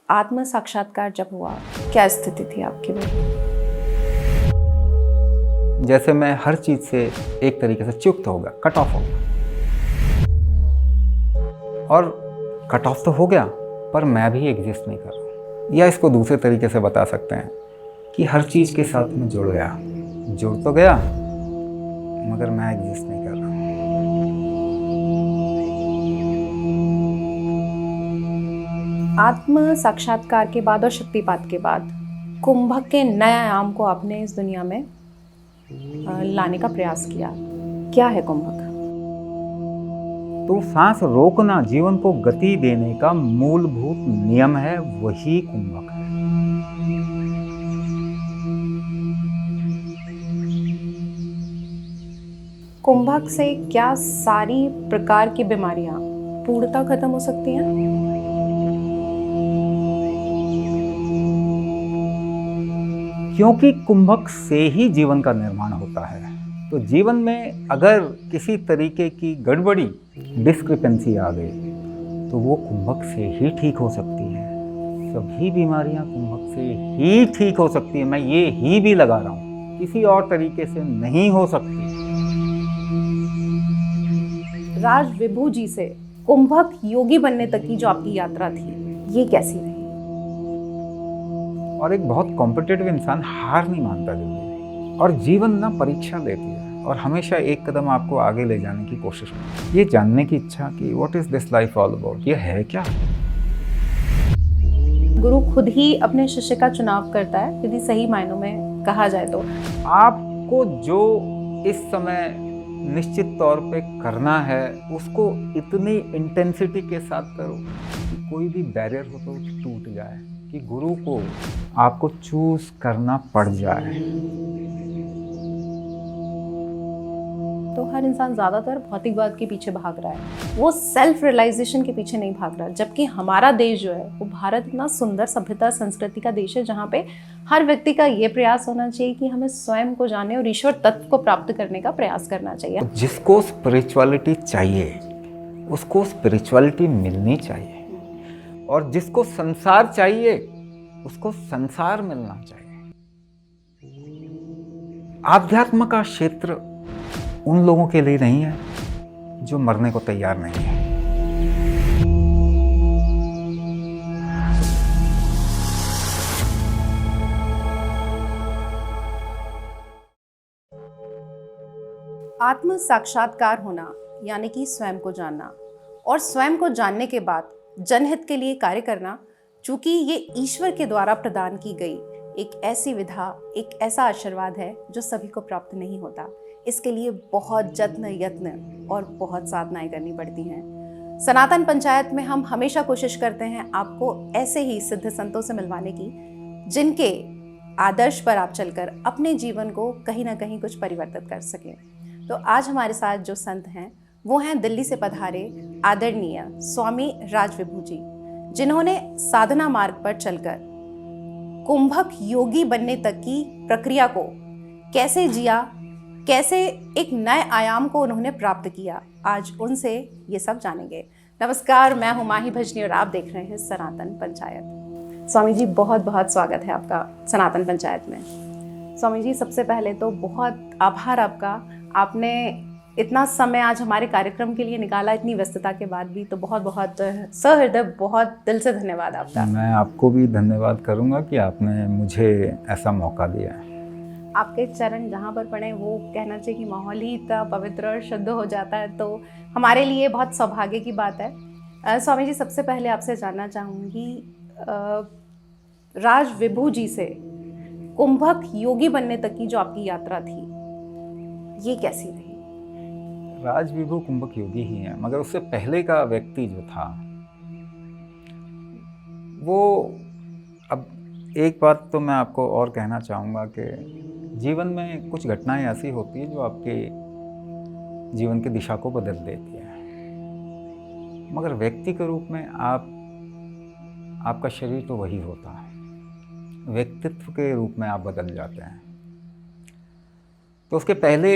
आत्म साक्षात्कार जब हुआ, क्या स्थिति थी आपकी में? जैसे मैं हर चीज़ से एक तरीके से च्युत हो गया, कट ऑफ हो गया। और कट ऑफ तो हो गया, पर मैं भी एग्जिस्ट नहीं कर रहा। या इसको दूसरे तरीके से बता सकते हैं कि हर चीज़ के साथ मैं जुड़ गया। जुड़ तो गया, मगर मैं एग्जिस्ट नहीं कर रहा। आत्म साक्षात्कार के बाद और शक्तिपात के बाद कुंभक के नए आयाम को आपने इस दुनिया में लाने का प्रयास किया। क्या है कुंभक? तो सांस रोकना जीवन को गति देने का मूलभूत नियम है, वही कुंभक है। कुंभक से क्या सारी प्रकार की बीमारियां पूर्णतः खत्म हो सकती हैं? क्योंकि कुंभक से ही जीवन का निर्माण होता है। तो जीवन में अगर किसी तरीके की गड़बड़ी, डिस्क्रिपेंसी आ गई, तो वो कुंभक से ही ठीक हो सकती है। सभी बीमारियां कुंभक से ही ठीक हो सकती है। मैं ये ही भी लगा रहा हूँ, किसी और तरीके से नहीं हो सकती। राज विभू जी से कुंभक योगी बनने तक की जो आपकी यात्रा थी, ये कैसी रही? और एक बहुत कॉम्पिटिटिव इंसान हार नहीं मानता जिंदगी, और जीवन ना परीक्षा देती है और हमेशा एक कदम आपको आगे ले जाने की कोशिश करती है। ये जानने की इच्छा कि what is this life all about, ये है क्या। गुरु खुद ही अपने शिष्य का चुनाव करता है, यदि सही मायनों में कहा जाए तो। आपको जो इस समय निश्चित तौर पे करना है, उसको इतनी इंटेंसिटी के साथ करो कि कोई भी बैरियर हो तो टूट जाए, कि गुरु को आपको चूज करना पड़ जाए। तो हर इंसान ज़्यादातर भौतिकवाद के पीछे भाग रहा है, वो सेल्फ रियलाइजेशन के पीछे नहीं भाग रहा। जबकि हमारा देश जो है, वो भारत इतना सुंदर सभ्यता संस्कृति का देश है, जहाँ पे हर व्यक्ति का ये प्रयास होना चाहिए कि हमें स्वयं को जाने और ईश्वर तत्व को प्राप्त करने का प्रयास करना चाहिए। जिसको स्पिरिचुअलिटी चाहिए उसको स्पिरिचुअलिटी मिलनी चाहिए, और जिसको संसार चाहिए उसको संसार मिलना चाहिए। आध्यात्म का क्षेत्र उन लोगों के लिए नहीं है जो मरने को तैयार नहीं है। आत्म साक्षात्कार होना यानी कि स्वयं को जानना, और स्वयं को जानने के बाद जनहित के लिए कार्य करना, चूंकि ये ईश्वर के द्वारा प्रदान की गई एक ऐसी विधा, एक ऐसा आशीर्वाद है जो सभी को प्राप्त नहीं होता। इसके लिए बहुत जत्न, यत्न और बहुत साधनाएं करनी पड़ती हैं। सनातन पंचायत में हम हमेशा कोशिश करते हैं आपको ऐसे ही सिद्ध संतों से मिलवाने की, जिनके आदर्श पर आप चलकर अपने जीवन को कहीं ना कहीं कुछ परिवर्तित कर सकें। तो आज हमारे साथ जो संत हैं, वो हैं दिल्ली से पधारे आदरणीय स्वामी राज विभू जी, जिन्होंने साधना मार्ग पर चलकर कुंभक योगी बनने तक की प्रक्रिया को कैसे जिया, कैसे एक नए आयाम को उन्होंने प्राप्त किया, आज उनसे ये सब जानेंगे। नमस्कार, मैं हूँ माही भजनी और आप देख रहे हैं सनातन पंचायत। स्वामी जी, बहुत बहुत स्वागत है आपका सनातन पंचायत में। स्वामी जी, सबसे पहले तो बहुत आभार आपका, आपने इतना समय आज हमारे कार्यक्रम के लिए निकाला, इतनी व्यस्तता के बाद भी। तो बहुत बहुत सहृदय, बहुत दिल से धन्यवाद आपका। मैं आपको भी धन्यवाद करूंगा कि आपने मुझे ऐसा मौका दिया है। आपके चरण जहाँ पर पड़े, वो कहना चाहिए कि माहौल ही इतना पवित्र और शुद्ध हो जाता है, तो हमारे लिए बहुत सौभाग्य की बात है। स्वामी जी, सबसे पहले आपसे जानना चाहूँगी, राज विभू जी से कुंभक योगी बनने तक की जो आपकी यात्रा थी, ये कैसी रही? राज विभू कुंभक योगी ही है, मगर उससे पहले का व्यक्ति जो था वो, अब एक बात तो मैं आपको और कहना चाहूँगा कि जीवन में कुछ घटनाएं ऐसी होती है जो आपके जीवन की दिशा को बदल देती है, मगर व्यक्ति के रूप में आपका शरीर तो वही होता है, व्यक्तित्व के रूप में आप बदल जाते हैं। तो उसके पहले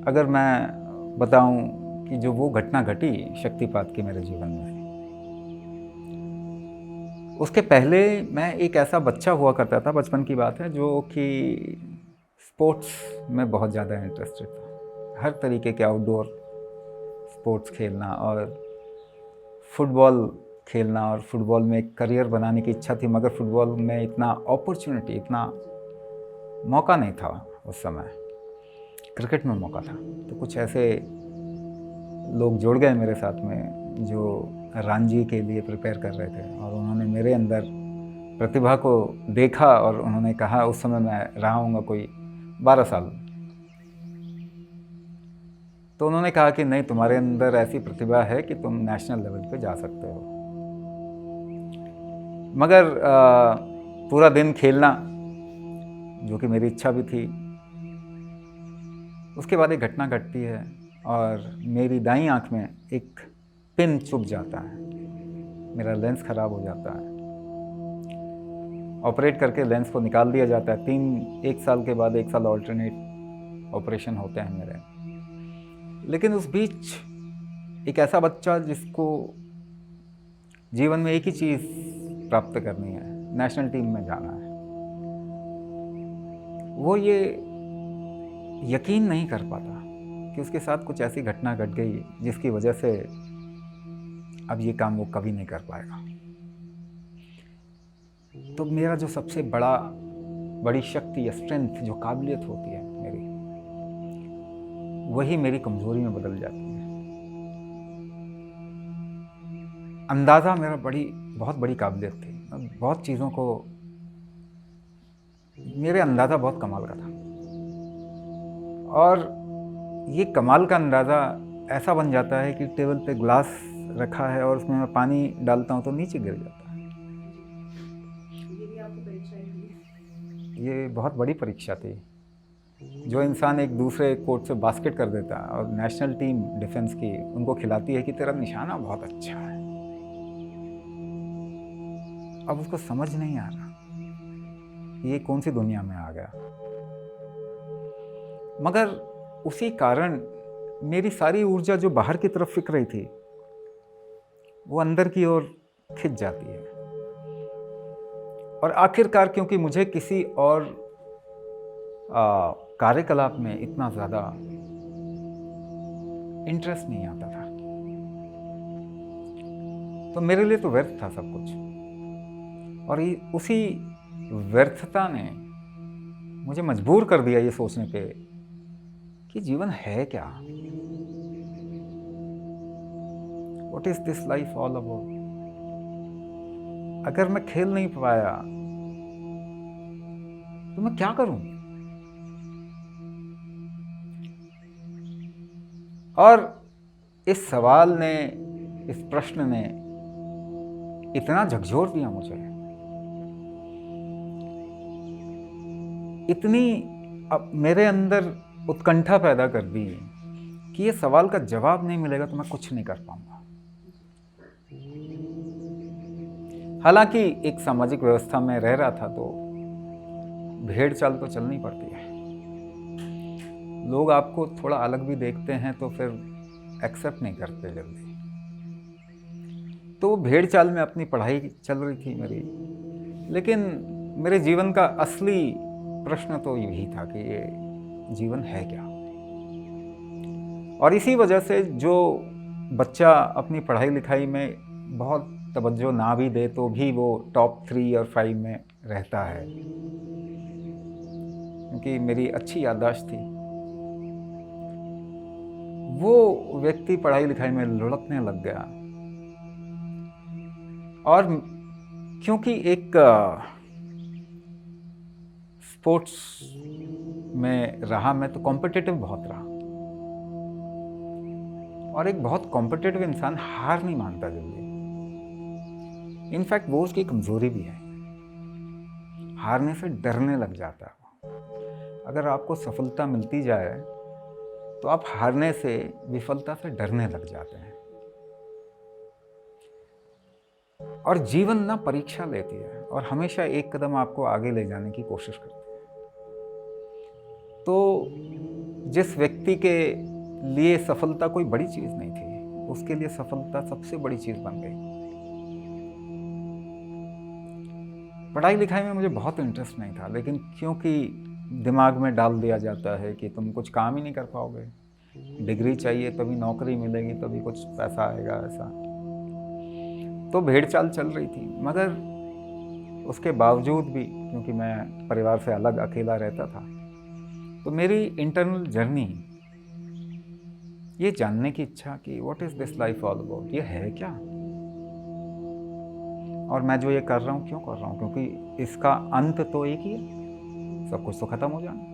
अगर मैं बताऊं कि जो वो घटना घटी शक्तिपात की मेरे जीवन में, उसके पहले मैं एक ऐसा बच्चा हुआ करता था, बचपन की बात है, जो कि स्पोर्ट्स में बहुत ज़्यादा इंटरेस्टेड था। हर तरीके के आउटडोर स्पोर्ट्स खेलना और फुटबॉल खेलना, और फुटबॉल में एक करियर बनाने की इच्छा थी, मगर फुटबॉल में इतना अपॉर्चुनिटी, इतना मौका नहीं था उस समय। क्रिकेट में मौका था। तो कुछ ऐसे लोग जुड़ गए मेरे साथ में जो रणजी के लिए प्रिपेयर कर रहे थे, और उन्होंने मेरे अंदर प्रतिभा को देखा और उन्होंने कहा, उस समय मैं रहा हूँगा कोई 12 साल, तो उन्होंने कहा कि नहीं, तुम्हारे अंदर ऐसी प्रतिभा है कि तुम नेशनल लेवल पे जा सकते हो। मगर पूरा दिन खेलना, जो कि मेरी इच्छा भी थी, उसके बाद एक घटना घटती है और मेरी दाईं आंख में एक पिन चुभ जाता है, मेरा लेंस ख़राब हो जाता है। ऑपरेट करके लेंस को निकाल दिया जाता है। एक साल के बाद 1 साल ऑल्टरनेट ऑपरेशन होते हैं मेरे। लेकिन उस बीच एक ऐसा बच्चा जिसको जीवन में एक ही चीज़ प्राप्त करनी है, नेशनल टीम में जाना है, वो ये यकीन नहीं कर पाता कि उसके साथ कुछ ऐसी घटना घट गई जिसकी वजह से अब ये काम वो कभी नहीं कर पाएगा। तो मेरा जो सबसे बड़ी शक्ति या स्ट्रेंथ, जो काबिलियत होती है मेरी, वही मेरी कमजोरी में बदल जाती है। अंदाज़ा मेरा बहुत बड़ी काबिलियत थी, बहुत चीज़ों को, मेरे अंदाज़ा बहुत कमाल का था, और ये कमाल का अंदाज़ा ऐसा बन जाता है कि टेबल पे ग्लास रखा है और उसमें मैं पानी डालता हूँ तो नीचे गिर जाता है। ये भी आपको परीक्षा ही ये बहुत बड़ी परीक्षा थी। जो इंसान एक दूसरे कोर्ट से बास्केट कर देता है और नेशनल टीम डिफेंस की उनको खिलाती है कि तेरा निशाना बहुत अच्छा है, अब उसको समझ नहीं आ रहा ये कौन सी दुनिया में आ गया। मगर उसी कारण मेरी सारी ऊर्जा जो बाहर की तरफ फिक रही थी, वो अंदर की ओर खिंच जाती है। और आखिरकार क्योंकि मुझे किसी और कार्यकलाप में इतना ज़्यादा इंटरेस्ट नहीं आता था, तो मेरे लिए तो व्यर्थ था सब कुछ। और उसी व्यर्थता ने मुझे मजबूर कर दिया ये सोचने पे कि जीवन है क्या, what is this life all about. अगर मैं खेल नहीं पाया तो मैं क्या करूं। और इस सवाल ने, इस प्रश्न ने इतना झकझोर दिया मुझे, इतनी अब मेरे अंदर उत्कंठा पैदा कर दी कि ये सवाल का जवाब नहीं मिलेगा तो मैं कुछ नहीं कर पाऊंगा। हालांकि एक सामाजिक व्यवस्था में रह रहा था तो भेड़ चाल तो चलनी पड़ती है। लोग आपको थोड़ा अलग भी देखते हैं तो फिर एक्सेप्ट नहीं करते जल्दी। तो वो भेड़ चाल में अपनी पढ़ाई चल रही थी मेरी, लेकिन मेरे जीवन का असली प्रश्न तो यही था कि ये जीवन है क्या। और इसी वजह से जो बच्चा अपनी पढ़ाई लिखाई में बहुत तवज्जो ना भी दे तो भी वो टॉप 3 और 5 में रहता है, क्योंकि मेरी अच्छी याददाश्त थी, वो व्यक्ति पढ़ाई लिखाई में लुढ़कने लग गया। और क्योंकि एक स्पोर्ट्स में रहा मैं, तो कॉम्पिटिटिव बहुत रहा, और एक बहुत कॉम्पिटिटिव इंसान हार नहीं मानता जल्दी। इनफैक्ट वो उसकी कमजोरी भी है, हारने से डरने लग जाता है। अगर आपको सफलता मिलती जाए तो आप हारने से, विफलता से डरने लग जाते हैं। और जीवन ना परीक्षा लेती है और हमेशा एक कदम आपको आगे ले जाने की कोशिश करती है। तो जिस व्यक्ति के लिए सफलता कोई बड़ी चीज़ नहीं थी, उसके लिए सफलता सबसे बड़ी चीज़ बन गई। पढ़ाई लिखाई में मुझे बहुत इंटरेस्ट नहीं था, लेकिन क्योंकि दिमाग में डाल दिया जाता है कि तुम कुछ काम ही नहीं कर पाओगे, डिग्री चाहिए तभी नौकरी मिलेगी, तभी कुछ पैसा आएगा, ऐसा तो भेड़ चाल चल रही थी। मगर उसके बावजूद भी, क्योंकि मैं परिवार से अलग अकेला रहता था, तो मेरी इंटरनल जर्नी ये जानने की इच्छा कि what is this life all about, ये है क्या, और मैं जो ये कर रहा हूँ क्यों कर रहा हूँ, क्योंकि इसका अंत तो एक ही है, सब कुछ तो ख़त्म हो जाना।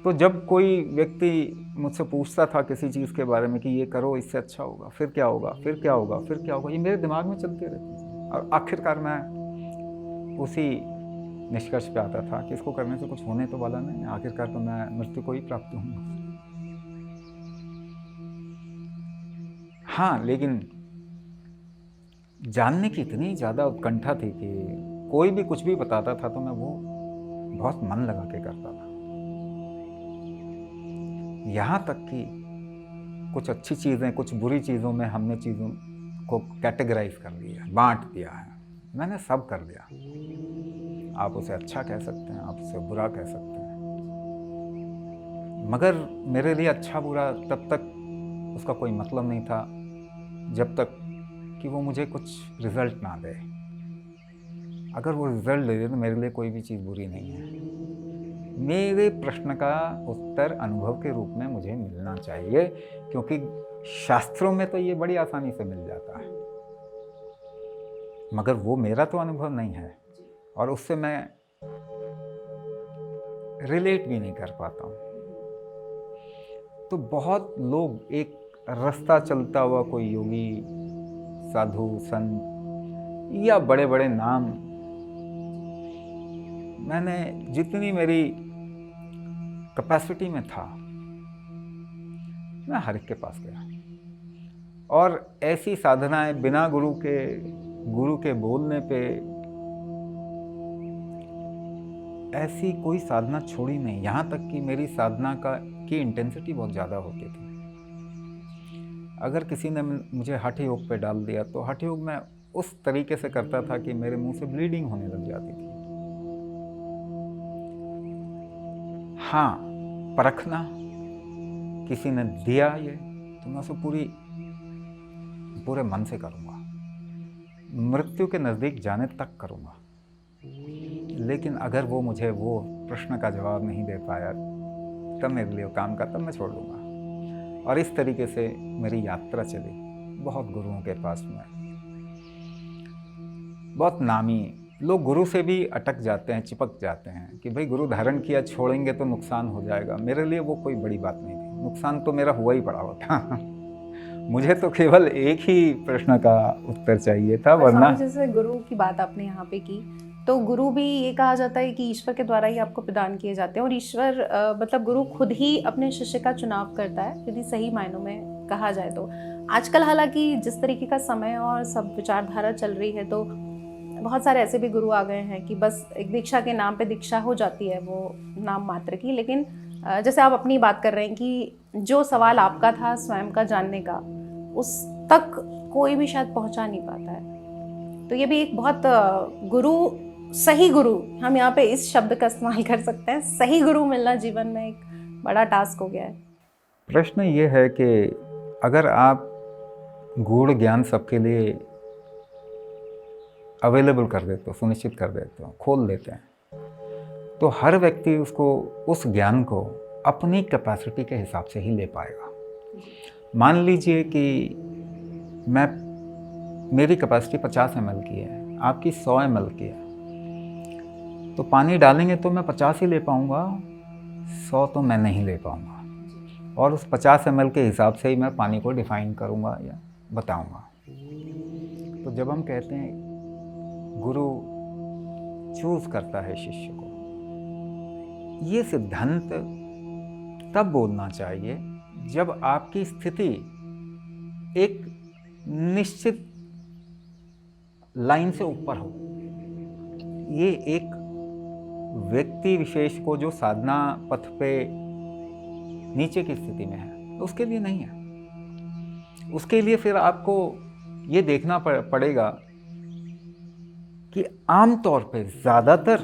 तो जब कोई व्यक्ति मुझसे पूछता था किसी चीज़ के बारे में कि ये करो इससे अच्छा होगा, फिर क्या होगा, फिर क्या होगा, फिर क्या होगा, ये मेरे दिमाग में चलती रहती थी। और आखिरकार मैं उसी निष्कर्ष पे आता था कि इसको करने से कुछ होने तो वाला नहीं है, आखिरकार तो मैं मृत्यु को ही प्राप्त होऊंगा। हाँ, लेकिन जानने की इतनी ज़्यादा उत्कंठा थी कि कोई भी कुछ भी बताता था तो मैं वो बहुत मन लगा के करता था। यहाँ तक कि कुछ अच्छी चीज़ें, कुछ बुरी चीज़ों में हमने चीज़ों को कैटेगराइज कर लिया, बांट दिया है, मैंने सब कर लिया। आप उसे अच्छा कह सकते हैं, आप उसे बुरा कह सकते हैं, मगर मेरे लिए अच्छा बुरा तब तक उसका कोई मतलब नहीं था जब तक कि वो मुझे कुछ रिजल्ट ना दे। अगर वो रिजल्ट दे दे तो मेरे लिए कोई भी चीज़ बुरी नहीं है। मेरे प्रश्न का उत्तर अनुभव के रूप में मुझे मिलना चाहिए, क्योंकि शास्त्रों में तो ये बड़ी आसानी से मिल जाता है, मगर वो मेरा तो अनुभव नहीं है और उससे मैं रिलेट भी नहीं कर पाता हूँ। तो बहुत लोग, एक रास्ता चलता हुआ कोई योगी, साधु, संत या बड़े बड़े नाम, मैंने जितनी मेरी कैपेसिटी में था मैं हर एक के पास गया, और ऐसी साधनाएं बिना गुरु के बोलने पे ऐसी कोई साधना छोड़ी नहीं। यहाँ तक कि मेरी साधना की इंटेंसिटी बहुत ज़्यादा होती थी। अगर किसी ने मुझे हठ योग पे डाल दिया तो हठ योग मैं उस तरीके से करता था कि मेरे मुंह से ब्लीडिंग होने लग जाती थी। हाँ, परखना, किसी ने दिया ये तो मैं उसे पूरे मन से करूँगा, मृत्यु के नज़दीक जाने तक करूँगा। लेकिन अगर वो मुझे वो प्रश्न का जवाब नहीं दे पाया तब मेरे लिए काम का, तब मैं छोड़ दूँगा। और इस तरीके से मेरी यात्रा चली बहुत गुरुओं के पास में। बहुत नामी लोग गुरु से भी अटक जाते हैं, चिपक जाते हैं कि भाई गुरु धारण किया, छोड़ेंगे तो नुकसान हो जाएगा। मेरे लिए वो कोई बड़ी बात नहीं थी, नुकसान तो मेरा हुआ ही पड़ा हुआ था। मुझे तो केवल एक ही प्रश्न का उत्तर चाहिए था, वरना जैसे गुरु की बात आपने यहाँ पे की, तो गुरु भी ये कहा जाता है कि ईश्वर के द्वारा ही आपको प्रदान किए जाते हैं, और ईश्वर मतलब गुरु खुद ही अपने शिष्य का चुनाव करता है, यदि सही मायनों में कहा जाए तो। आजकल हालांकि जिस तरीके का समय और सब विचारधारा चल रही है, तो बहुत सारे ऐसे भी गुरु आ गए हैं कि बस एक दीक्षा के नाम पे दीक्षा हो जाती है, वो नाम मात्र की। लेकिन जैसे आप अपनी बात कर रहे हैं कि जो सवाल आपका था स्वयं का जानने का, उस तक कोई भी शायद पहुंचा नहीं पाता है। तो ये भी एक बहुत सही गुरु, हम यहाँ पे इस शब्द का इस्तेमाल कर सकते हैं, सही गुरु मिलना जीवन में एक बड़ा टास्क हो गया है। प्रश्न ये है कि अगर आप गूढ़ ज्ञान सबके लिए अवेलेबल कर देते हो, सुनिश्चित कर देते हो, खोल देते हैं, तो हर व्यक्ति उस ज्ञान को अपनी कैपेसिटी के हिसाब से ही ले पाएगा। मान लीजिए कि मेरी कैपेसिटी 50 ml की है, आपकी 100 ml की है, तो पानी डालेंगे तो मैं 50 ही ले पाऊंगा, 100 तो मैं नहीं ले पाऊंगा। और उस 50 ml के हिसाब से ही मैं पानी को डिफाइन करूंगा या बताऊंगा। तो जब हम कहते हैं गुरु चूज करता है शिष्य को, ये सिद्धांत तब बोलना चाहिए जब आपकी स्थिति एक निश्चित लाइन से ऊपर हो। ये एक व्यक्ति विशेष को जो साधना पथ पे नीचे की स्थिति में है, उसके लिए नहीं है। उसके लिए फिर आपको ये देखना पड़ेगा कि आमतौर पे ज़्यादातर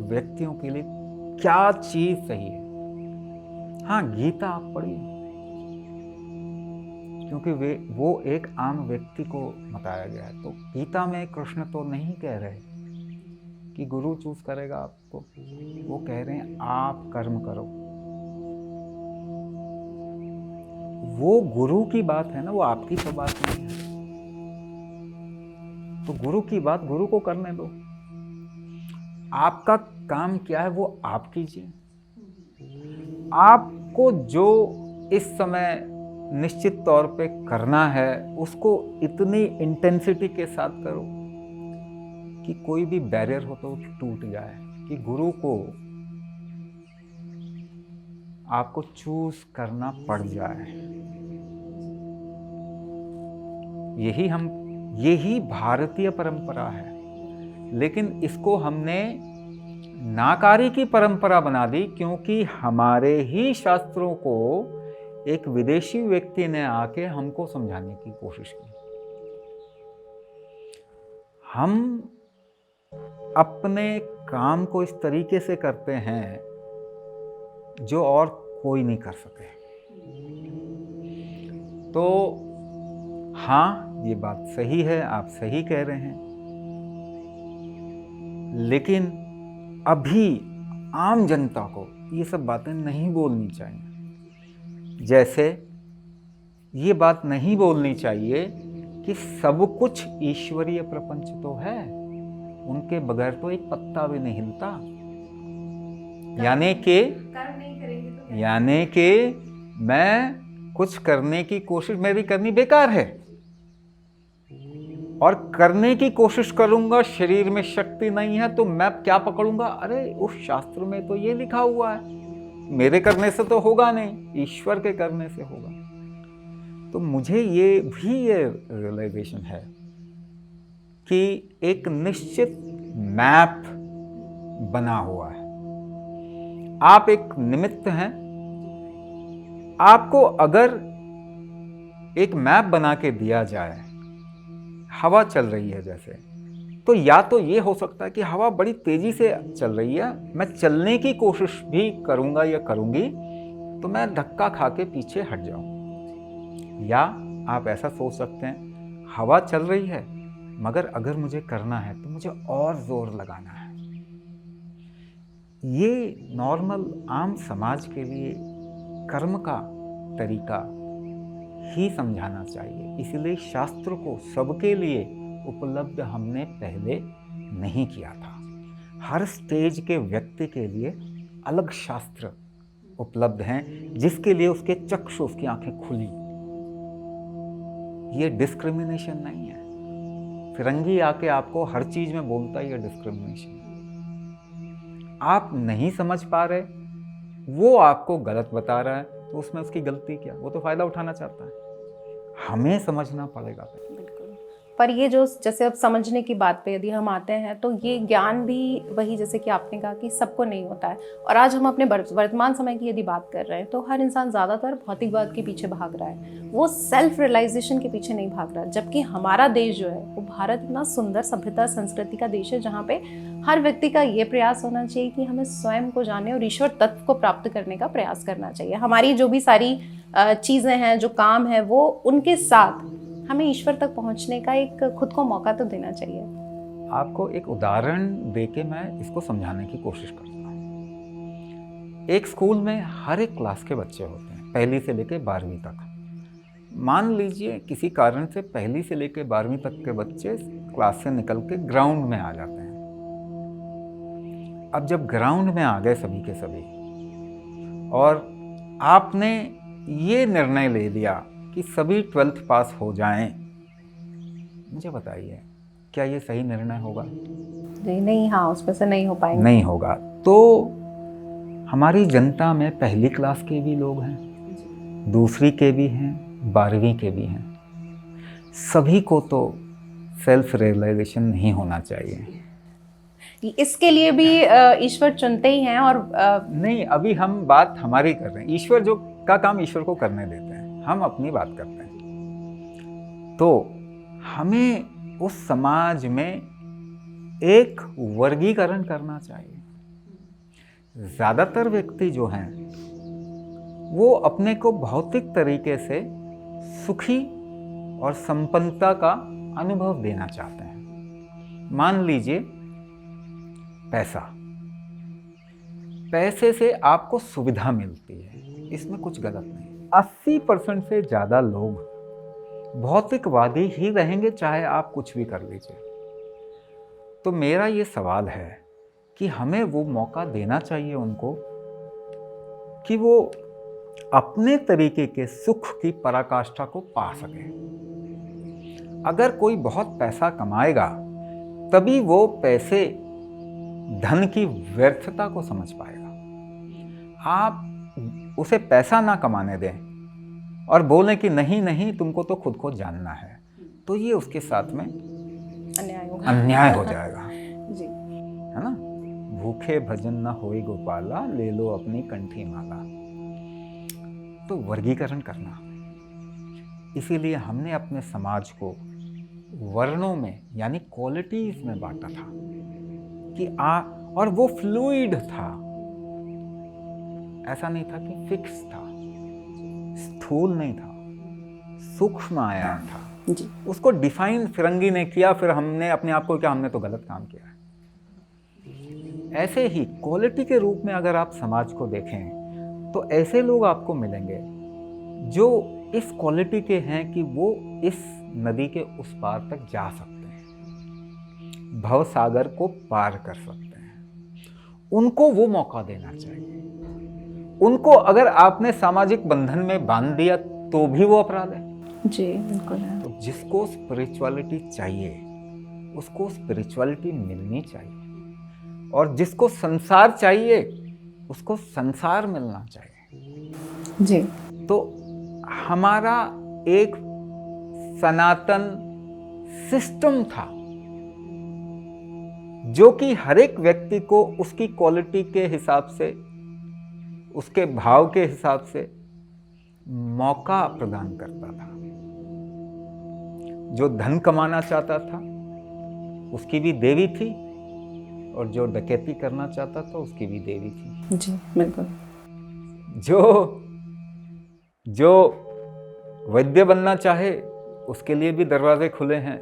व्यक्तियों के लिए क्या चीज़ सही है। हाँ, गीता आप पढ़िए, क्योंकि वो एक आम व्यक्ति को बताया गया है। तो गीता में कृष्ण तो नहीं कह रहे कि गुरु चूज करेगा आपको, वो कह रहे हैं आप कर्म करो। वो गुरु की बात है ना, वो आपकी तो बात नहीं है। तो गुरु की बात गुरु को करने दो। आपका काम क्या है वो आप कीजिए। आपको जो इस समय निश्चित तौर पे करना है उसको इतनी इंटेंसिटी के साथ करो कि कोई भी बैरियर हो तो टूट जाए, कि गुरु को आपको चूज करना पड़ जाए। यही भारतीय परंपरा है, लेकिन इसको हमने नाकारी की परंपरा बना दी, क्योंकि हमारे ही शास्त्रों को एक विदेशी व्यक्ति ने आके हमको समझाने की कोशिश की। हम अपने काम को इस तरीके से करते हैं जो और कोई नहीं कर सके। तो हाँ, ये बात सही है, आप सही कह रहे हैं, लेकिन अभी आम जनता को ये सब बातें नहीं बोलनी चाहिए। जैसे ये बात नहीं बोलनी चाहिए कि सब कुछ ईश्वरीय प्रपंच तो है, उनके बगैर तो एक पत्ता भी नहीं हिलता। यानी कि मैं कुछ करने की कोशिश मेरी करनी बेकार है, और करने की कोशिश करूंगा, शरीर में शक्ति नहीं है तो मैं क्या पकड़ूंगा? अरे उस शास्त्र में तो ये लिखा हुआ है, मेरे करने से तो होगा नहीं, ईश्वर के करने से होगा। तो मुझे ये रियलाइजेशन है कि एक निश्चित मैप बना हुआ है। आप एक निमित्त हैं। आपको अगर एक मैप बना के दिया जाए, हवा चल रही है जैसे, तो या तो ये हो सकता है कि हवा बड़ी तेजी से चल रही है, मैं चलने की कोशिश भी करूंगा या करूंगी तो मैं धक्का खा के पीछे हट जाऊं। या आप ऐसा सोच सकते हैं, हवा चल रही है मगर अगर मुझे करना है तो मुझे और जोर लगाना है। ये नॉर्मल आम समाज के लिए कर्म का तरीका ही समझाना चाहिए। इसलिए शास्त्र को सबके लिए उपलब्ध हमने पहले नहीं किया था। हर स्टेज के व्यक्ति के लिए अलग शास्त्र उपलब्ध हैं, जिसके लिए उसके चक्षु, उसकी आंखें खुली। ये डिस्क्रिमिनेशन नहीं है। फिरंगी आके आपको हर चीज में बोलता है ये डिस्क्रिमिनेशन। आप नहीं समझ पा रहे, वो आपको गलत बता रहा है, तो उसमें उसकी गलती क्या? वो तो फायदा उठाना चाहता है। हमें समझना पड़ेगा। बिल्कुल। पर ये जो जैसे अब समझने की बात पे यदि हम आते हैं तो ये ज्ञान भी वही, जैसे कि आपने कहा कि सबको नहीं होता है। और आज हम अपने वर्तमान समय की यदि बात कर रहे हैं तो हर इंसान ज़्यादातर भौतिकवाद के पीछे भाग रहा है, वो सेल्फ रियलाइजेशन के पीछे नहीं भाग रहा। जबकि हमारा देश जो है वो भारत इतना सुंदर सभ्यता संस्कृति का देश है, जहाँ पे हर व्यक्ति का ये प्रयास होना चाहिए कि हमें स्वयं को जाने और ईश्वर तत्व को प्राप्त करने का प्रयास करना चाहिए। हमारी जो भी सारी चीज़ें हैं, जो काम है, वो उनके साथ हमें ईश्वर तक पहुंचने का एक खुद को मौका तो देना चाहिए। आपको एक उदाहरण देके मैं इसको समझाने की कोशिश करता हूँ। एक स्कूल में हर एक क्लास के बच्चे होते हैं, पहली से लेकर 12वीं तक। मान लीजिए किसी कारण से पहली से लेकर 12वीं तक के बच्चे क्लास से निकल के ग्राउंड में आ जाते हैं। अब जब ग्राउंड में आ गए सभी के सभी, और आपने ये निर्णय ले लिया कि सभी 12th पास हो जाएं, मुझे बताइए क्या ये सही निर्णय होगा? नहीं, हाँ, उसमें से नहीं हो पाएंगे। नहीं होगा। तो हमारी जनता में पहली क्लास के भी लोग हैं, दूसरी के भी हैं, 12वीं के भी हैं। सभी को तो सेल्फ रियलाइजेशन नहीं होना चाहिए। इसके लिए भी ईश्वर चुनते ही हैं। और नहीं, अभी हम बात हमारी कर रहे हैं। ईश्वर जो का काम ईश्वर को करने देते हैं, हम अपनी बात करते हैं। तो हमें उस समाज में एक वर्गीकरण करना चाहिए। ज़्यादातर व्यक्ति जो हैं वो अपने को भौतिक तरीके से सुखी और संपन्नता का अनुभव देना चाहते हैं। मान लीजिए पैसे से आपको सुविधा मिलती है, इसमें कुछ गलत नहीं। 80% से ज़्यादा लोग भौतिकवादी ही रहेंगे, चाहे आप कुछ भी कर लीजिए। तो मेरा ये सवाल है कि हमें वो मौका देना चाहिए उनको कि वो अपने तरीके के सुख की पराकाष्ठा को पा सके। अगर कोई बहुत पैसा कमाएगा तभी वो पैसे धन की व्यर्थता को समझ पाएगा। आप उसे पैसा ना कमाने दें और बोलें कि नहीं नहीं तुमको तो खुद को जानना है, तो ये उसके साथ में अन्याय हो जाएगा जी, है ना। भूखे भजन न होए गोपाला, ले लो अपनी कंठी माला। तो वर्गीकरण करना, इसीलिए हमने अपने समाज को वर्णों में यानी क्वालिटीज में बांटा था कि और वो फ्लूइड था, ऐसा नहीं था कि फिक्स था, स्थूल नहीं था, सूक्ष्म आयाम था जी। उसको डिफाइन फिरंगी ने किया, फिर हमने अपने आप को क्या हमने तो गलत काम किया है। ऐसे ही क्वालिटी के रूप में अगर आप समाज को देखें तो ऐसे लोग आपको मिलेंगे जो इस क्वालिटी के हैं कि वो इस नदी के उस पार तक जा सकते हैं, भव सागर को पार कर सकते हैं। उनको वो मौका देना चाहिए। उनको अगर आपने सामाजिक बंधन में बांध दिया तो भी वो अपराध है। जी बिल्कुल है। तो जिसको स्पिरिचुअलिटी चाहिए उसको स्पिरिचुअलिटी मिलनी चाहिए, और जिसको संसार चाहिए उसको संसार मिलना चाहिए। जी। तो हमारा एक सनातन सिस्टम था जो कि हर एक व्यक्ति को उसकी क्वालिटी के हिसाब से, उसके भाव के हिसाब से मौका प्रदान करता था। जो धन कमाना चाहता था उसकी भी देवी थी, और जो डकैती करना चाहता था उसकी भी देवी थी। जी बिल्कुल। जो वैद्य बनना चाहे उसके लिए भी दरवाजे खुले हैं,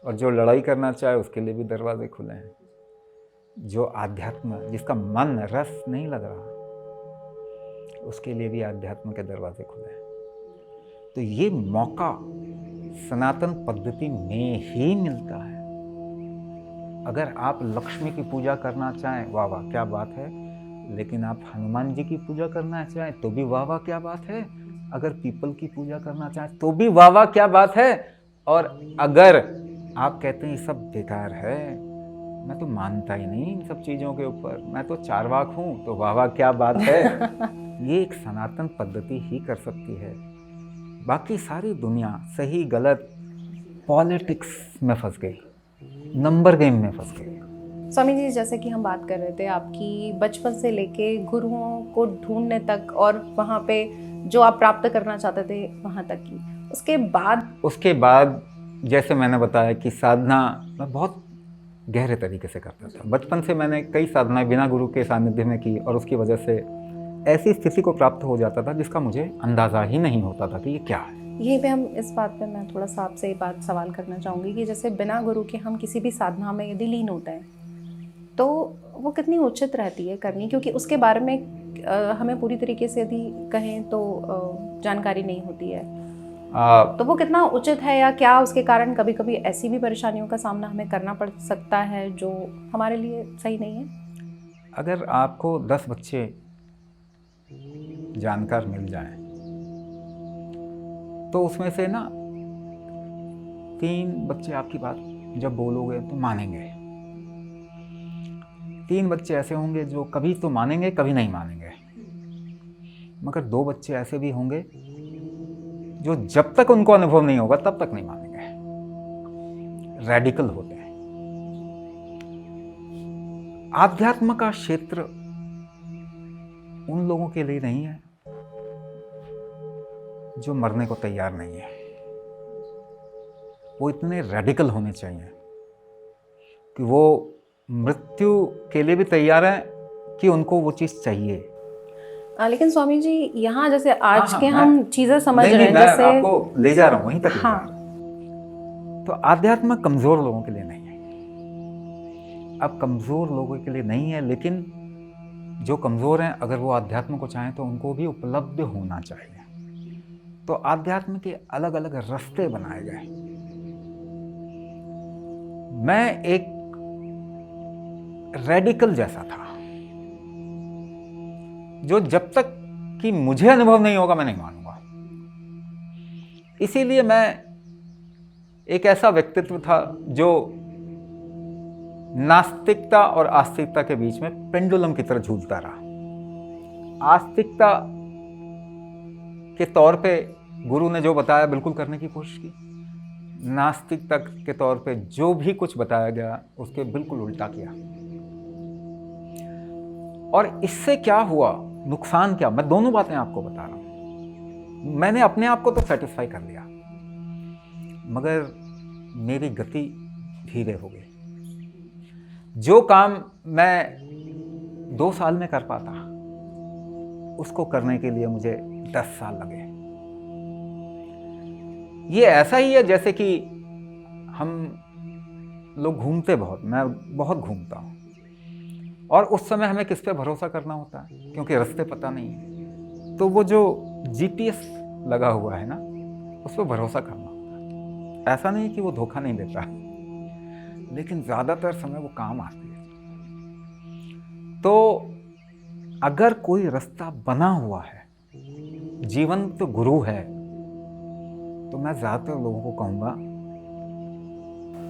और जो लड़ाई करना चाहे उसके लिए भी दरवाजे खुले हैं। जो आध्यात्म, जिसका मन रस नहीं लग रहा, उसके लिए भी आध्यात्म के दरवाजे खुले हैं। तो ये मौका सनातन पद्धति में ही मिलता है। अगर आप लक्ष्मी की पूजा करना चाहें, वाह वाह क्या बात है, लेकिन आप हनुमान जी की पूजा करना चाहें तो भी वाह वाह क्या बात है, अगर पीपल की पूजा करना चाहें तो भी वाह वाह क्या बात है, और अगर आप कहते हैं ये सब बेकार है, मैं तो मानता ही नहीं इन सब चीज़ों के ऊपर, मैं तो चार्वाक हूँ, तो वाह वाह क्या बात है। ये एक सनातन पद्धति ही कर सकती है। बाकी सारी दुनिया सही गलत पॉलिटिक्स में फंस गई, नंबर गेम में फंस गई। स्वामी जी, जैसे कि हम बात कर रहे थे आपकी बचपन से लेके गुरुओं को ढूंढने तक और वहाँ पे जो आप प्राप्त करना चाहते थे वहाँ तक की, उसके बाद जैसे मैंने बताया कि साधना मैं बहुत गहरे तरीके से करता था। बचपन से मैंने कई साधनाएं बिना गुरु के सानिध्य में की, और उसकी वजह से ऐसी स्थिति को प्राप्त हो जाता था जिसका मुझे अंदाज़ा ही नहीं होता था कि ये क्या है। यहीं पे हम इस बात पे मैं थोड़ा सा आपसे ये बात सवाल करना चाहूँगी कि जैसे बिना गुरु के हम किसी भी साधना में यदि लीन होते हैं तो वो कितनी उचित रहती है करनी, क्योंकि उसके बारे में हमें पूरी तरीके से यदि कहें तो जानकारी नहीं होती है। तो वो कितना उचित है, या क्या उसके कारण कभी कभी ऐसी भी परेशानियों का सामना हमें करना पड़ सकता है जो हमारे लिए सही नहीं है? अगर आपको 10 बच्चे जानकार मिल जाएं तो उसमें से ना 3 बच्चे आपकी बात जब बोलोगे तो मानेंगे, 3 बच्चे ऐसे होंगे जो कभी तो मानेंगे कभी नहीं मानेंगे, मगर 2 बच्चे ऐसे भी होंगे जो जब तक उनको अनुभव नहीं होगा तब तक नहीं मानेंगे। रेडिकल होते हैं। आध्यात्म का क्षेत्र उन लोगों के लिए नहीं है जो मरने को तैयार नहीं है। वो इतने रेडिकल होने चाहिए कि वो मृत्यु के लिए भी तैयार हैं कि उनको वो चीज़ चाहिए। लेकिन स्वामी जी यहाँ जैसे आज हाँ, के मैं- हम चीजें समझ नहीं, रहे हैं, मैं जैसे आपको ले जा रहा हूँ वहीं तक ले जा हाँ। रहा हूँ। तो आध्यात्म कमज़ोर लोगों के लिए नहीं है। अब कमज़ोर लोगों के लिए नहीं है, लेकिन जो कमज़ोर हैं अगर वो आध्यात्म को चाहें तो उनको भी उपलब्ध होना चाहिए। तो आध्यात्म के अलग अलग रास्ते बनाए गए। मैं एक रेडिकल जैसा था जो जब तक कि मुझे अनुभव नहीं होगा मैं नहीं मानूंगा। इसीलिए मैं एक ऐसा व्यक्तित्व था जो नास्तिकता और आस्तिकता के बीच में पेंडुलम की तरह झूलता रहा। आस्तिकता के तौर पे गुरु ने जो बताया बिल्कुल करने की कोशिश की, नास्तिकता के तौर पे जो भी कुछ बताया गया उसके बिल्कुल उल्टा किया। और इससे क्या हुआ, नुकसान क्या, मैं दोनों बातें आपको बता रहा हूं। मैंने अपने आप को तो सेटिस्फाई कर लिया, मगर मेरी गति धीरे हो गई। जो काम मैं 2 साल में कर पाता उसको करने के लिए मुझे 10 साल लगे। ये ऐसा ही है जैसे कि हम लोग घूमते बहुत, मैं बहुत घूमता हूँ, और उस समय हमें किस पे भरोसा करना होता है क्योंकि रास्ते पता नहीं है। तो वो जो जीपीएस लगा हुआ है ना, उस पर भरोसा करना होता है। ऐसा नहीं कि वो धोखा नहीं देता, लेकिन ज़्यादातर समय वो काम आती है। तो अगर कोई रास्ता बना हुआ है, जीवंत तो गुरु है, तो मैं ज़्यादातर लोगों को कहूँगा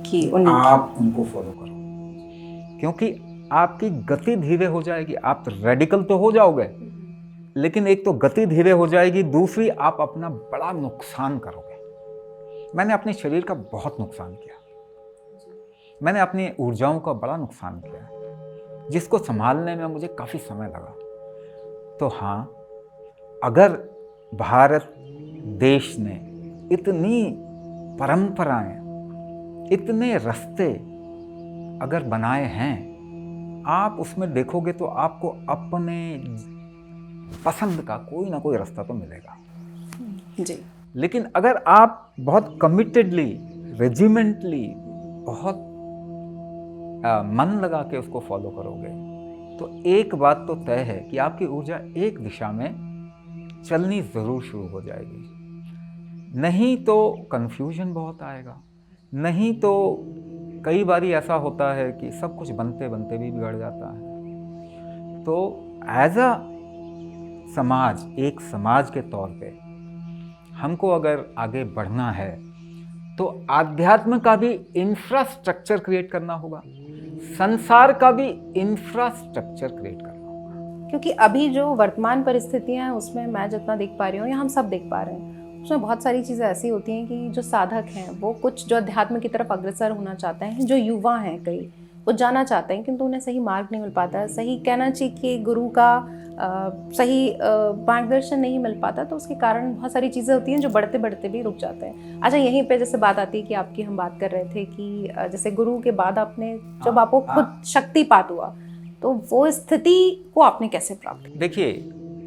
कि आप उनको फॉलो करो, क्योंकि आपकी गति धीरे हो जाएगी। आप रेडिकल तो हो जाओगे, लेकिन एक तो गति धीरे हो जाएगी, दूसरी आप अपना बड़ा नुकसान करोगे। मैंने अपने शरीर का बहुत नुकसान किया, मैंने अपनी ऊर्जाओं का बड़ा नुकसान किया, जिसको संभालने में मुझे काफ़ी समय लगा। तो हाँ, अगर भारत देश ने इतनी परंपराएं, इतने रास्ते अगर बनाए हैं, आप उसमें देखोगे तो आपको अपने पसंद का कोई ना कोई रास्ता तो मिलेगा जी। लेकिन अगर आप बहुत कमिटेडली, रेजिमेंटली, बहुत मन लगा के उसको फॉलो करोगे तो एक बात तो तय है कि आपकी ऊर्जा एक दिशा में चलनी ज़रूर शुरू हो जाएगी। नहीं तो कंफ्यूजन बहुत आएगा, नहीं तो कई बारी ऐसा होता है कि सब कुछ बनते बनते भी बिगड़ जाता है। तो एज अ समाज, एक समाज के तौर पे हमको अगर आगे बढ़ना है तो आध्यात्म का भी इंफ्रास्ट्रक्चर क्रिएट करना होगा, संसार का भी इंफ्रास्ट्रक्चर क्रिएट करना होगा। क्योंकि अभी जो वर्तमान परिस्थितियां हैं उसमें मैं जितना देख पा रही हूँ या हम सब देख पा रहे हैं, उसमें बहुत सारी चीज़ें ऐसी होती हैं कि जो साधक हैं वो कुछ जो अध्यात्म की तरफ अग्रसर होना चाहते हैं, जो युवा हैं कई वो जाना चाहते हैं, किंतु उन्हें सही मार्ग नहीं मिल पाता है, सही कहना चाहिए कि गुरु का सही मार्गदर्शन नहीं मिल पाता। तो उसके कारण बहुत सारी चीज़ें होती हैं जो बढ़ते बढ़ते भी रुक जाते हैं। अच्छा, यहीं पे जैसे बात आती है कि आपकी हम बात कर रहे थे कि जैसे गुरु के बाद आपने जब आपको खुद शक्तिपात हुआ तो वो स्थिति को आपने कैसे प्राप्त किया? देखिए,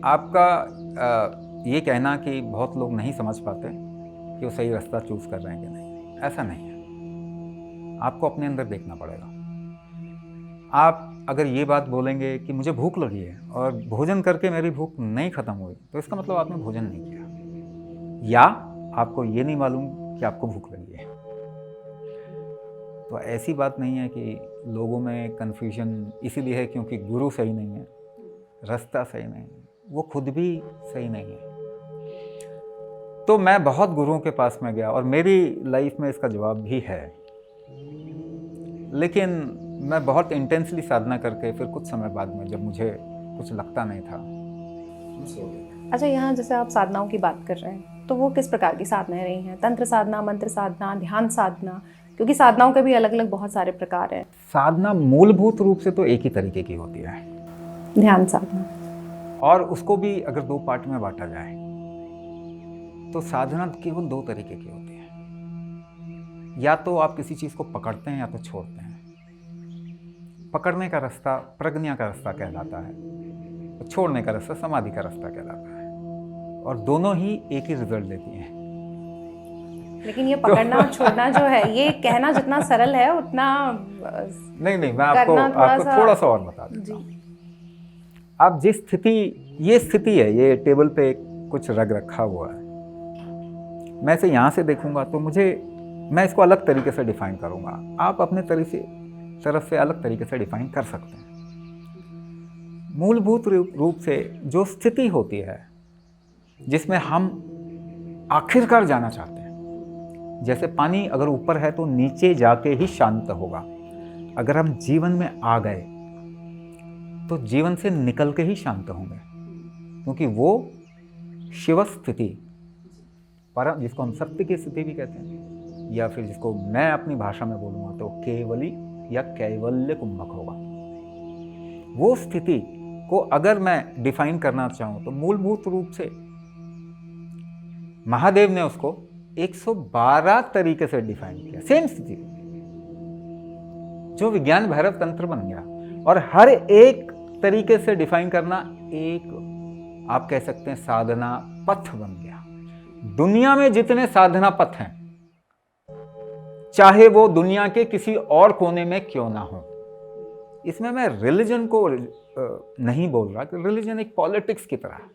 आपका ये कहना कि बहुत लोग नहीं समझ पाते कि वो सही रास्ता चूज कर रहे हैं कि नहीं, ऐसा नहीं है। आपको अपने अंदर देखना पड़ेगा। आप अगर ये बात बोलेंगे कि मुझे भूख लगी है और भोजन करके मेरी भूख नहीं खत्म हुई, तो इसका मतलब आपने भोजन नहीं किया, या आपको ये नहीं मालूम कि आपको भूख लगी है। तो ऐसी बात नहीं है कि लोगों में कन्फ्यूजन इसीलिए है क्योंकि गुरु सही नहीं है, रास्ता सही नहीं है, वो खुद भी सही नहीं है। तो मैं बहुत गुरुओं के पास में गया और मेरी लाइफ में इसका जवाब भी है, लेकिन मैं बहुत इंटेंसली साधना करके फिर कुछ समय बाद में जब मुझे कुछ लगता नहीं था, सो गया। अच्छा, यहाँ जैसे आप साधनाओं की बात कर रहे हैं तो वो किस प्रकार की साधनाएं रही हैं? तंत्र साधना, मंत्र साधना, ध्यान साधना, क्योंकि साधनाओं के भी अलग अलग बहुत सारे प्रकार हैं। साधना मूलभूत रूप से तो एक ही तरीके की होती है, ध्यान साधना, और उसको भी अगर 2 पार्ट में बांटा जाए तो साधना केवल 2 तरीके की होती है। या तो आप किसी चीज़ को पकड़ते हैं या तो छोड़ते हैं। पकड़ने का रास्ता प्रज्ञा का रास्ता कहलाता है, छोड़ने का रास्ता समाधि का रास्ता कहलाता है, और दोनों ही एक ही रिजल्ट देती हैं। लेकिन ये पकड़ना और छोड़ना जो है, ये कहना जितना सरल है उतना नहीं, मैं आपको थोड़ा सा और बता देता हूँ। आप जिस स्थिति, ये स्थिति है, ये टेबल पे कुछ रग रखा हुआ है, मैं इसे यहाँ से देखूंगा तो मैं इसको अलग तरीके से डिफाइन करूंगा, आप अपने तरफ से अलग तरीके से डिफाइन कर सकते हैं। मूलभूत रूप से जो स्थिति होती है जिसमें हम आखिरकार जाना चाहते हैं, जैसे पानी अगर ऊपर है तो नीचे जाके ही शांत होगा, अगर हम जीवन में आ गए तो जीवन से निकल के ही शांत होंगे, क्योंकि वो शिव स्थिति, परम, जिसको हम सत्य की स्थिति भी कहते हैं, या फिर जिसको मैं अपनी भाषा में बोलूँगा तो केवली या कैवल्य कुंभक होगा। वो स्थिति को अगर मैं डिफाइन करना चाहूँ तो मूलभूत रूप से महादेव ने उसको 112 तरीके से डिफाइन किया, सेम स्थिति जो विज्ञान भैरव तंत्र बन गया, और हर एक तरीके से डिफाइन करना एक, आप कह सकते हैं, साधना पथ बन गया। दुनिया में जितने साधना पथ हैं, चाहे वो दुनिया के किसी और कोने में क्यों ना हो, इसमें मैं रिलीजन को नहीं बोल रहा कि रिलीजन एक पॉलिटिक्स की तरह है,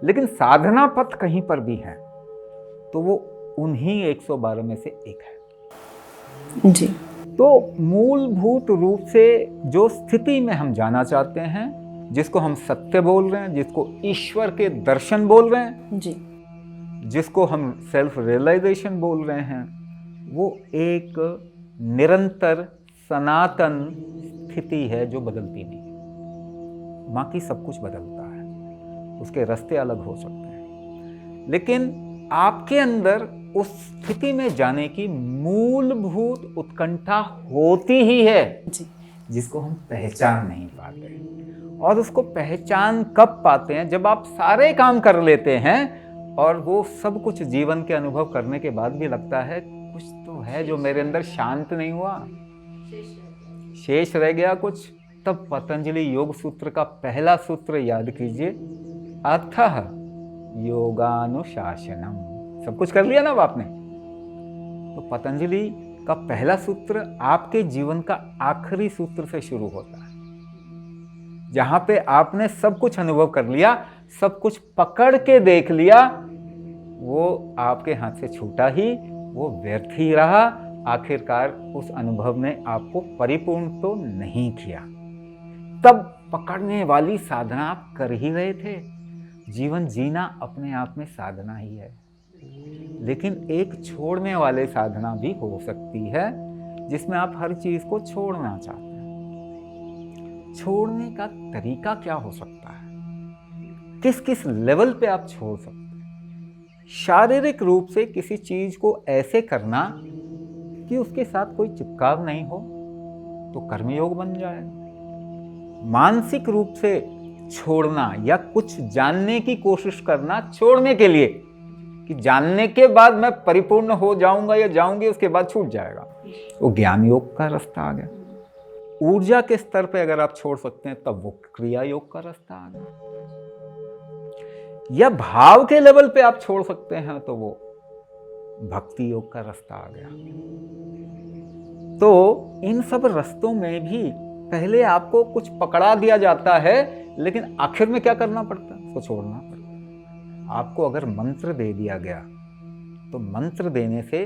लेकिन साधना पथ कहीं पर भी है तो वो उन्हीं 112 में से एक है जी। तो मूलभूत रूप से जो स्थिति में हम जाना चाहते हैं, जिसको हम सत्य बोल रहे हैं, जिसको ईश्वर के दर्शन बोल रहे हैं जी, जिसको हम सेल्फ रियलाइजेशन बोल रहे हैं, वो एक निरंतर सनातन स्थिति है जो बदलती नहीं। बाकी सब कुछ बदलता है, उसके रास्ते अलग हो सकते हैं, लेकिन आपके अंदर उस स्थिति में जाने की मूलभूत उत्कंठा होती ही है जी, जिसको हम पहचान नहीं पाते। और उसको पहचान कब पाते हैं? जब आप सारे काम कर लेते हैं और वो सब कुछ जीवन के अनुभव करने के बाद भी लगता है कुछ तो है जो मेरे अंदर शांत नहीं हुआ, शेष रह गया कुछ। तब पतंजलि योग सूत्र का पहला सूत्र याद कीजिए, अथः योगानुशासनम। सब कुछ कर लिया ना अब आपने, तो पतंजलि का पहला सूत्र आपके जीवन का आखिरी सूत्र से शुरू होता है, जहां पे आपने सब कुछ अनुभव कर लिया, सब कुछ पकड़ के देख लिया, वो आपके हाथ से छूटा ही, वो व्यर्थ ही रहा। आखिरकार उस अनुभव ने आपको परिपूर्ण तो नहीं किया। तब पकड़ने वाली साधना आप कर ही रहे थे। जीवन जीना अपने आप में साधना ही है, लेकिन एक छोड़ने वाले साधना भी हो सकती है, जिसमें आप हर चीज को छोड़ना चाहते हैं। छोड़ने का तरीका क्या हो सकता है? किस किस लेवल पे आप छोड़ सकते हैं? शारीरिक रूप से किसी चीज को ऐसे करना कि उसके साथ कोई चिपकाव नहीं हो तो कर्मयोग बन जाएगा। मानसिक रूप से छोड़ना या कुछ जानने की कोशिश करना छोड़ने के लिए, कि जानने के बाद मैं परिपूर्ण हो जाऊंगा या जाऊंगी, उसके बाद छूट जाएगा, वो ज्ञान योग का रास्ता आ गया। ऊर्जा के स्तर पे अगर आप छोड़ सकते हैं तब वो क्रिया योग का रास्ता आ गया, या भाव के लेवल पे आप छोड़ सकते हैं तो वो भक्ति योग का रास्ता आ गया। तो इन सब रास्तों में भी पहले आपको कुछ पकड़ा दिया जाता है, लेकिन आखिर में क्या करना पड़ता है? उसको छोड़ना पड़ता है। आपको अगर मंत्र दे दिया गया तो मंत्र देने से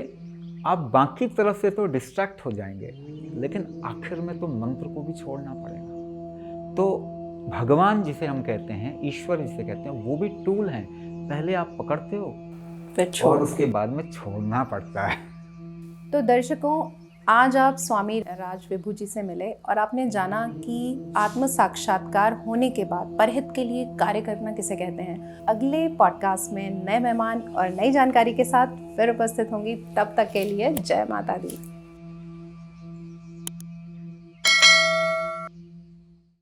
आप बाकी तरफ से तो डिस्ट्रैक्ट हो जाएंगे, लेकिन आखिर में तो मंत्र को भी छोड़ना पड़ेगा। तो भगवान जिसे हम कहते हैं, ईश्वर जिसे कहते हैं, वो भी टूल हैं। पहले आप पकड़ते हो और उसके बाद में छोड़ना पड़ता है। तो दर्शकों, आज आप स्वामी राज विभू जी से मिले और आपने जाना कि आत्म साक्षात्कार होने के बाद परहित के लिए कार्य करना किसे कहते हैं। अगले पॉडकास्ट में नए मेहमान और नई जानकारी के साथ फिर उपस्थित होंगी। तब तक के लिए जय माता दी।